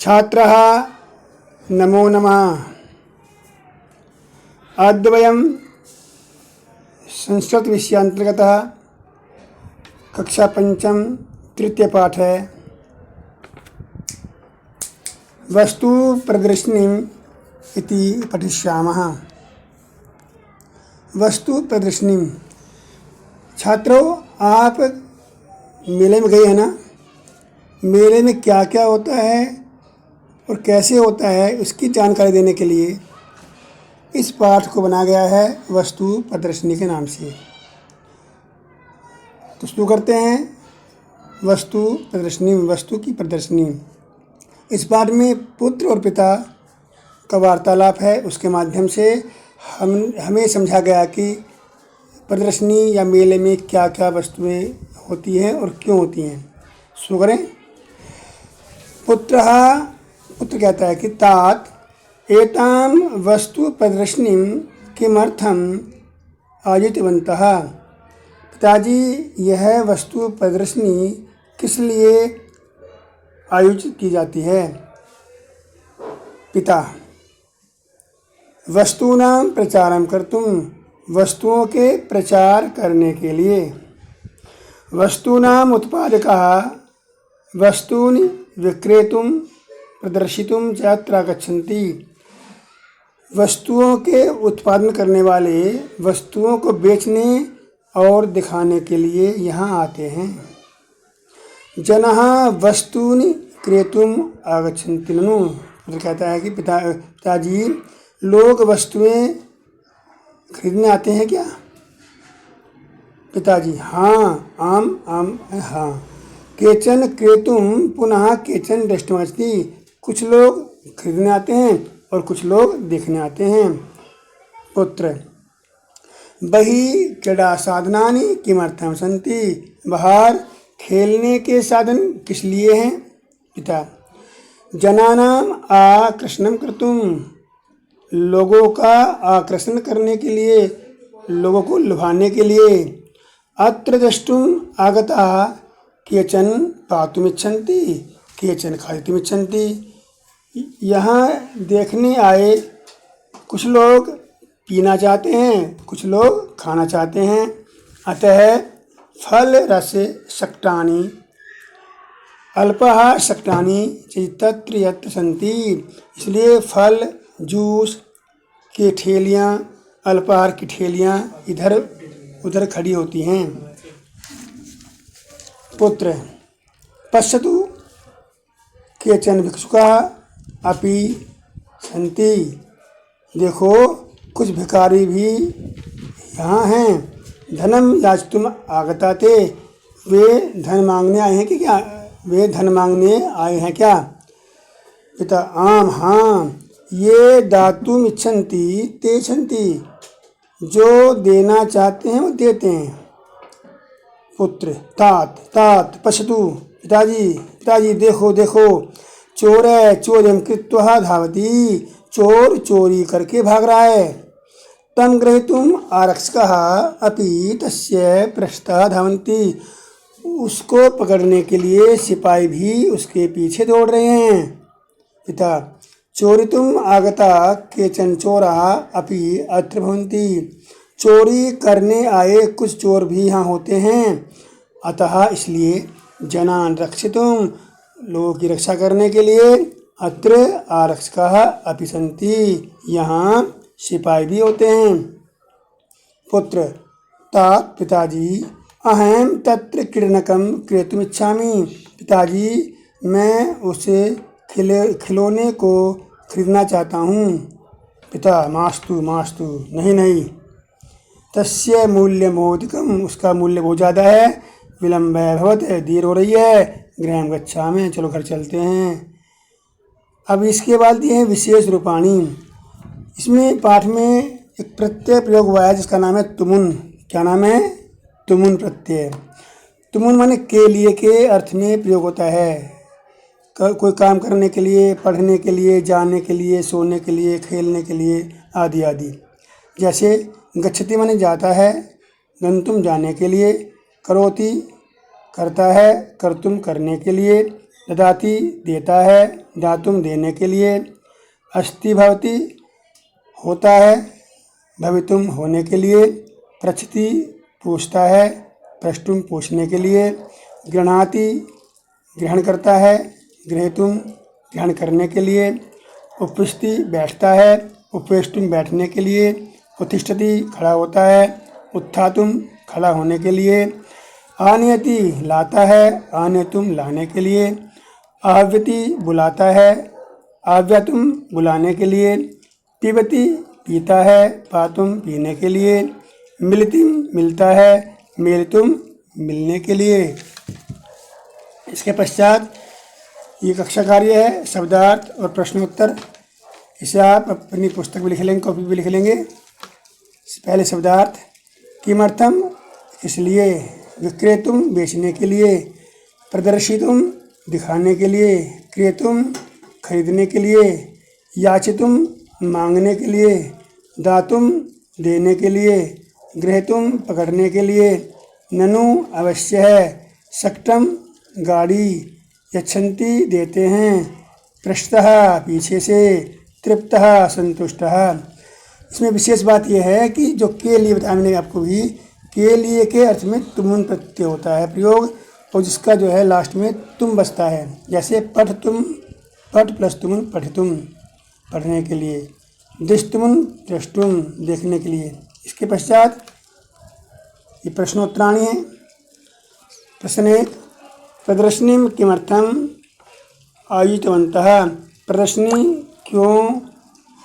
छात्रः नमो नमः। अद्य वयं संस्कृत विषयान्तर्गतः कक्षा पंचम तृतीय पाठ है वस्तु प्रदर्शनीम् इति पठिष्यामः। वस्तु प्रदर्शनी। छात्रों, आप मेले में गए हैं ना? मेले में क्या क्या होता है और कैसे होता है इसकी जानकारी देने के लिए इस पाठ को बनाया गया है वस्तु प्रदर्शनी के नाम से। तो शुरू करते हैं। वस्तु प्रदर्शनी, वस्तु की प्रदर्शनी। इस पाठ में पुत्र और पिता का वार्तालाप है। उसके माध्यम से हमें समझा गया कि प्रदर्शनी या मेले में क्या क्या वस्तुएं होती हैं और क्यों होती हैं। शुरू करें। पुत्र कहता है कि तात एतां वस्तु प्रदर्शनीं किमर्थम आयोजितवन्तः। पिताजी, यह वस्तु प्रदर्शनी किस लिए आयोजित की जाती है? पिता, वस्तूनां प्रचारं कर्तुं, वस्तुओं के प्रचार करने के लिए। वस्तूनां उत्पादकः वस्तूनि विक्रेतुं प्रदर्शितुं च अत्र गच्छन्ति। वस्तुओं के उत्पादन करने वाले वस्तुओं को बेचने और दिखाने के लिए यहाँ आते हैं। जनः वस्तूनि क्रेतुम् आगच्छन्ति ननु। कहता है कि पिताजी, लोग वस्तुएं खरीदने आते हैं क्या? पिताजी, हाँ, हाँ। केचन क्रेतुम पुनः केचन दृष्टुमस्ति। कुछ लोग खरीदने आते हैं और कुछ लोग देखने आते हैं। पुत्र, बहि क्रीडा साधनानि किमर्थं सन्ति। बाहर खेलने के साधन किस लिए हैं? पिता, जनानां आकर्षणं कर्तुं, लोगों का आकर्षण करने के लिए, लोगों को लुभाने के लिए। अत्र द्रष्टुम् आगताः केचन पातुमिच्छन्ति केचन खादितुमिच्छन्ति। यहाँ देखने आए कुछ लोग पीना चाहते हैं, कुछ लोग खाना चाहते हैं। अतः फल रस शक्टानि अल्पः शक्टानि तत्र यत्र सन्ति। इसलिए फल जूस की ठेलियाँ, अल्पाहार की ठेलियाँ इधर उधर खड़ी होती हैं। पुत्र, पश्यतु केचन भिक्षुकाः अपि सन्ति। देखो, कुछ भिखारी भी यहाँ हैं। धनम याचितुम आगता ते। वे धन मांगने आए हैं कि क्या? वे धन मांगने आए हैं क्या? पिता, आम, हाँ, ये दातुम इच्छन्ति ते छन्ति। जो देना चाहते हैं वो देते हैं। पुत्र, तात पश्यतु। पिताजी, देखो, चोर्यं कृत्वा धावति। चोर चोरी करके भाग रहा है। तं ग्रहीतुम् आरक्षकाः अपि तस्य पृष्ठतः धावन्ति। उसको पकड़ने के लिए सिपाही भी उसके पीछे दौड़ रहे हैं। पिता, चोरितुम् आगता केचन चोराः अपि अत्र भवन्ति। चोरी करने आए कुछ चोर भी यहाँ होते हैं। अतः इसलिए जनान् रक्षितुं, लोगों की रक्षा करने के लिए अत्र आरक्षकाः अपि सन्ति। यहाँ सिपाही भी होते हैं। पुत्र, तात पिताजी, अहं तत्र क्रीडनकं क्रेतुमिच्छामि। पिताजी, मैं उसे खिलौने को खरीदना चाहता हूँ। पिता, मास्तु, नहीं। तस्य मूल्यं बहुधिकम्, उसका मूल्य बहुत ज़्यादा है। विलम्बः भवति, देर हो रही है। गृहं गच्छामि, चलो घर चलते हैं। अब इसके बाद दिए हैं विशेष रूपाणी। इसमें पाठ में एक प्रत्यय प्रयोग हुआ है जिसका नाम है तुमुन। क्या नाम है? तुमुन प्रत्यय। तुमुन माने के लिए के अर्थ में प्रयोग होता है। कोई काम करने के लिए, पढ़ने के लिए, जाने के लिए, सोने के लिए, खेलने के लिए आदि आदि। जैसे गच्छति माने जाता है, गंतुम जाने के लिए, करोति करता है, कर्तुम करने के लिए, ददाति देता है, दातुम देने के लिए, अस्ति भवति होता है, भवितुम होने के लिए, पृच्छति पूछता है, प्रष्टुम पूछने के लिए, गृह्णाति ग्रहण करता है, गृहीतुम ग्रहण करने के लिए, उपविशति बैठता है, उपवेष्टुम बैठने के लिए, उत्तिष्ठति खड़ा होता है, उत्थातुम खड़ा होने के लिए, आनयति लाता है, आनेतुम लाने के लिए, आह्वति बुलाता है, आव्यतुम बुलाने के लिए, पिबति पीता है, पातुम पीने के लिए, मिलतिम मिलता है, मेलितुम मिलने के लिए। इसके पश्चात ये कक्षा कार्य है, शब्दार्थ और प्रश्नोत्तर। इसे आप अपनी पुस्तक में लिख लेंगे, कॉपी भी लिख लेंगे। पहले शब्दार्थ, किमर्थम इसलिए, विक्रेतुम बेचने के लिए, प्रदर्शितुम दिखाने के लिए, क्रेतुम खरीदने के लिए, याचितुम मांगने के लिए, दातुम देने के लिए, गृहीतुम पकड़ने के लिए, ननु अवश्य है, सक्टम गाड़ी, यच्छन्ति देते हैं, पृष्ठतः पीछे से, तृप्तः संतुष्टः। इसमें विशेष बात यह है कि जो के लिए बताया मैंने आपको भी, के लिए के अर्थ में तुमुन प्रत्यय होता है प्रयोग, और जिसका जो है लास्ट में तुम बसता है। जैसे पठ तुम, पठ प्लस तुमुन पठितुम पढ़ने के लिए, दृष्टुमुन दृष्टुम देखने के लिए। इसके पश्चात ये प्रश्नोत्तराणी है। प्रश्न 1, प्रदर्शनी किमर्थम आयोजितवन्तः, प्रदर्शनी क्यों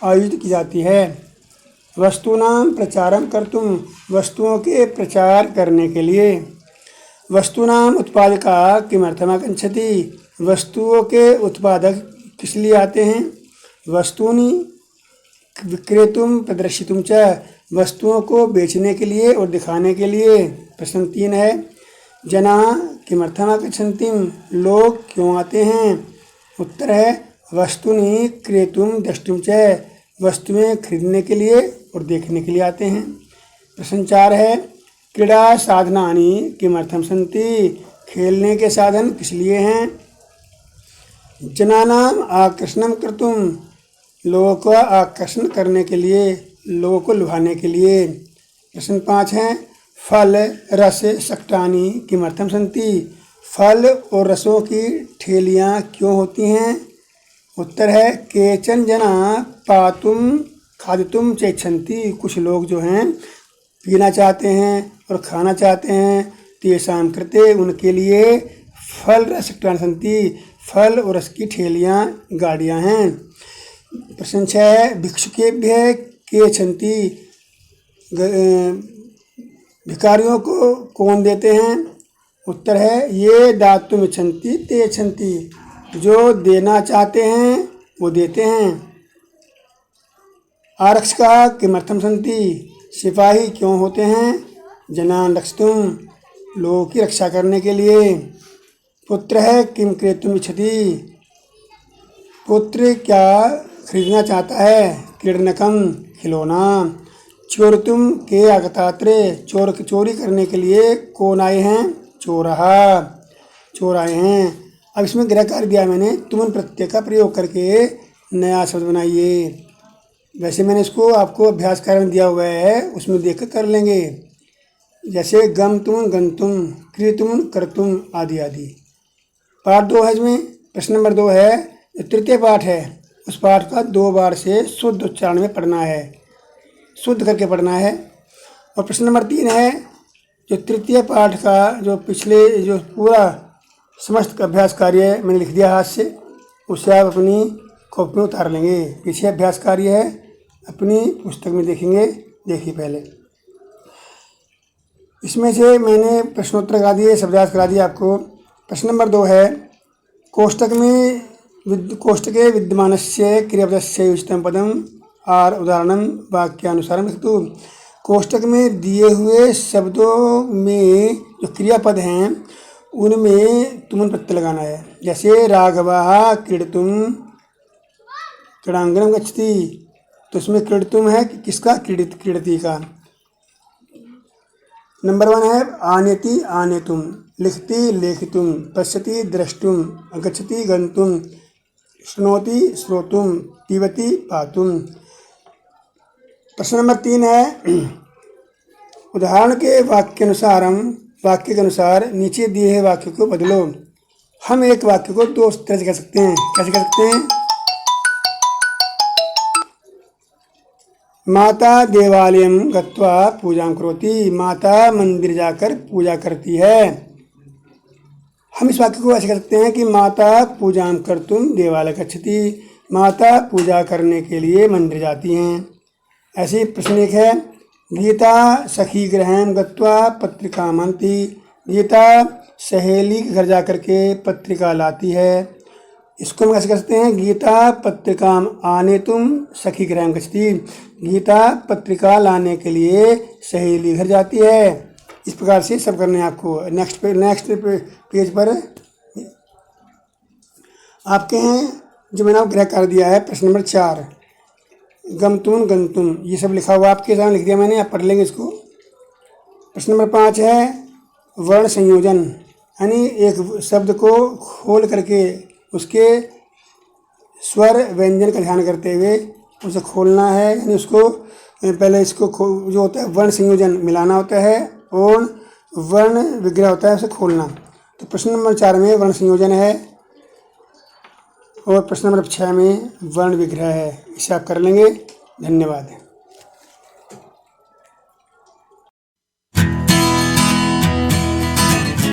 आयोजित की जाती है। वस्तूनां प्रचारं कर्तुं, वस्तुओं के प्रचार करने के लिए। वस्तूनां उत्पादका किमर्थम आगच्छति, वस्तुओं के उत्पादक किस लिए आते हैं। वस्तूनि विक्रेतुम प्रदर्शितुम च, वस्तुओं को बेचने के लिए और दिखाने के लिए। प्रश्न 3 है, जना किमर्थम आगच्छन्ति, लोग क्यों आते हैं। उत्तर है, वस्तुनि क्रेतुम द्रष्टुम च, वस्तुएं खरीदने के लिए और देखने के लिए आते हैं। प्रश्न 4 है, क्रीड़ा साधनानि किमर्थम सन्ति, खेलने के साधन किस लिए हैं। जनानाम आकर्षणं कर्तुम, लोगों को आकर्षण करने के लिए, लोगों को लुभाने के लिए। प्रश्न 5 है, फल रस सक्टानि किमर्थम सन्ति, फल और रसों की ठेलियाँ क्यों होती हैं। उत्तर है, केचन जना पातुम खादितुम चेच्छन्ति, कुछ लोग जो हैं पीना चाहते हैं और खाना चाहते हैं, तेषां कृते उनके लिए फल रस सक्टानि सन्ति, फल और रस की ठेलियाँ गाड़ियाँ हैं। प्रश्न 6 है, भिक्षुकेभ्यः केच्छन्ति, भिखारियों को कौन देते हैं। उत्तर है, ये दातुम इच्छन्ति ते इच्छन्ति, जो देना चाहते हैं वो देते हैं। आरक्षकाः किमर्थम सन्ति, सिपाही क्यों होते हैं। जनान् रक्षितुं, लोगों की रक्षा करने के लिए। पुत्र है, किम क्रेतुम इच्छति, पुत्र क्या खरीदना चाहता है। क्रीडनकम खिलौना। चोरतुम के आगतात्रे, चोरी करने के लिए कौन आए हैं। चोरः, चोर आए हैं। अब इसमें गृह कार्य दिया मैंने, तुमन प्रत्यय का प्रयोग करके नया शब्द बनाइए। वैसे मैंने इसको आपको अभ्यास कार्य में दिया हुआ है, उसमें देख कर लेंगे। जैसे गम तुम, गंतुम, क्रियतुम, करतुम आदि आदि। पाठ 2 है इसमें। प्रश्न नंबर 2 है, जो तृतीय पाठ है उस पाठ का 2 बार से शुद्ध उच्चारण में पढ़ना है, शुद्ध करके पढ़ना है। और प्रश्न नंबर 3 है, जो तृतीय पाठ का जो पिछले जो पूरा समस्त अभ्यास कार्य मैंने लिख दिया हाथ से, उसे आप अपनी कॉपी में उतार लेंगे। पीछे अभ्यास कार्य है, अपनी पुस्तक में देखेंगे। देखिए पहले इसमें से मैंने प्रश्नोत्तर करा दिए, शब्दार्थ करा दिए आपको। प्रश्न नंबर 2 है, कोष्टके विद्यमानस्य क्रियापदस्य उचितं पदम और उदाहरणं वाक्यानुसारं लिखतु। कोष्टक में दिए हुए शब्दों में जो क्रियापद हैं उनमें तुमन प्रत्यय लगाना है। जैसे राघवः क्रीडितुं क्रीडांगणं गच्छति, तो उसमें क्रीडितुं है कि किसका, क्रीडति का। नंबर 1 है, आनेति आनेतुम, लिखति लेखितुम, पश्यति द्रष्टुम, गच्छति गंतुम, शृणोति श्रोतुम, पीबति पातुम। प्रश्न नंबर 3 है, उदाहरण के वाक्य के अनुसार नीचे दिए हुए वाक्य को बदलो। हम एक वाक्य को दो तरह से कह सकते हैं। कैसे कह सकते हैं? माता देवालयम गत्वा पूजां करोति, माता मंदिर जाकर पूजा करती है। हम इस वाक्य को ऐसे कह सकते हैं कि माता पूजां कर्तुम देवालय गच्छति, माता पूजा करने के लिए मंदिर जाती हैं। ऐसे ही प्रश्न एक है, गीता सखी गृहं गत्वा पत्रिका आनती, गीता सहेली के घर जाकर के पत्रिका लाती है। इसको हम कैसे कर सकते हैं? गीता पत्रिकाम आनेतुम सखी गृहं गच्छति, गीता पत्रिका लाने के लिए सहेली घर जाती है। इस प्रकार से सब करने हैं आपको। नेक्स्ट पेज पर आपके हैं जो मैंने आपको गृह कार्य दिया है। प्रश्न नंबर 4, गमतुम गंतुम, ये सब लिखा हुआ आपके सामने लिख दिया मैंने, आप पढ़ लेंगे इसको। प्रश्न नंबर 5 है वर्ण संयोजन, यानी एक शब्द को खोल करके उसके स्वर व्यंजन का ध्यान करते हुए उसे खोलना है, यानी उसको पहले इसको जो होता है वर्ण संयोजन मिलाना होता है और वर्ण विग्रह होता है उसे खोलना। तो प्रश्न नंबर 4 में वर्ण संयोजन है और प्रश्न नंबर 6 में वर्ण विग्रह है। इसे आप कर लेंगे। धन्यवाद।